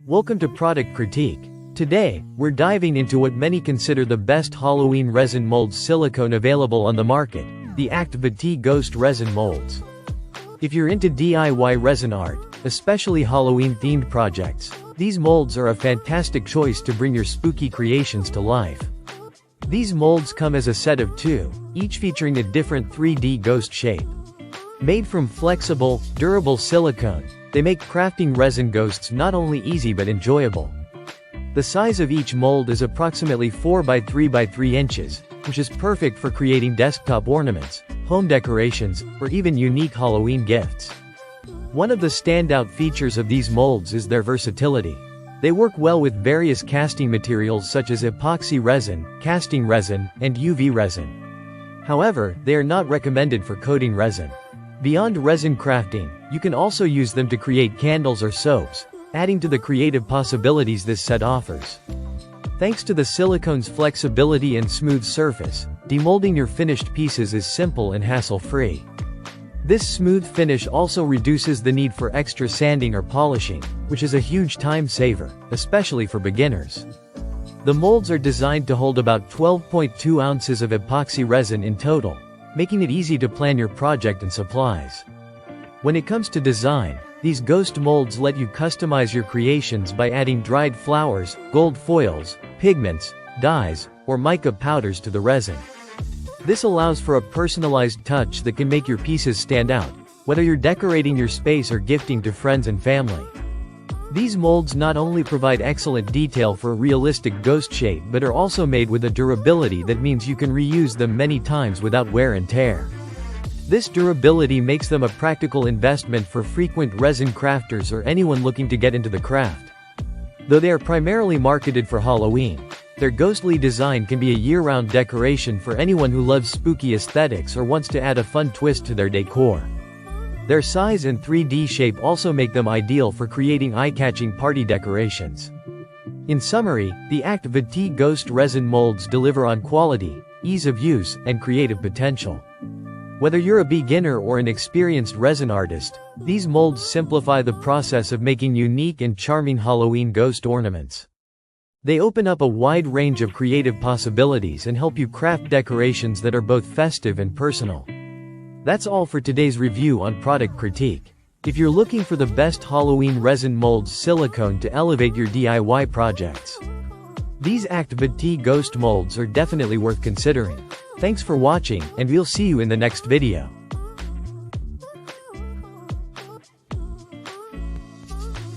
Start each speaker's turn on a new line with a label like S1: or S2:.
S1: Welcome to Product Critique. Today, we're diving into what many consider the best Halloween resin molds silicone available on the market, the Actvty Ghost Resin Molds. If you're into DIY resin art, especially Halloween-themed projects, these molds are a fantastic choice to bring your spooky creations to life. These molds come as a set of 2, each featuring a different 3D ghost shape. Made from flexible, durable silicone, they make crafting resin ghosts not only easy but enjoyable. The size of each mold is approximately 4 by 3 by 3 inches, which is perfect for creating desktop ornaments, home decorations, or even unique Halloween gifts. One of the standout features of these molds is their versatility. They work well with various casting materials such as epoxy resin, casting resin, and UV resin. However, they are not recommended for coating resin. Beyond resin crafting, you can also use them to create candles or soaps, adding to the creative possibilities this set offers. Thanks to the silicone's flexibility and smooth surface, demolding your finished pieces is simple and hassle-free. This smooth finish also reduces the need for extra sanding or polishing, which is a huge time saver, especially for beginners. The molds are designed to hold about 12.2 ounces of epoxy resin in total, making it easy to plan your project and supplies. When it comes to design, these ghost molds let you customize your creations by adding dried flowers, gold foils, pigments, dyes, or mica powders to the resin. This allows for a personalized touch that can make your pieces stand out, whether you're decorating your space or gifting to friends and family. These molds not only provide excellent detail for a realistic ghost shape but are also made with a durability that means you can reuse them many times without wear and tear. This durability makes them a practical investment for frequent resin crafters or anyone looking to get into the craft. Though they are primarily marketed for Halloween, their ghostly design can be a year-round decoration for anyone who loves spooky aesthetics or wants to add a fun twist to their decor. Their size and 3D shape also make them ideal for creating eye-catching party decorations. In summary, the Actvty Ghost Resin Molds deliver on quality, ease of use, and creative potential. Whether you're a beginner or an experienced resin artist, these molds simplify the process of making unique and charming Halloween ghost ornaments. They open up a wide range of creative possibilities and help you craft decorations that are both festive and personal. That's all for today's review on Product Critique. If you're looking for the best Halloween resin molds silicone to elevate your DIY projects, these Actvty Ghost molds are definitely worth considering. Thanks for watching, and we'll see you in the next video.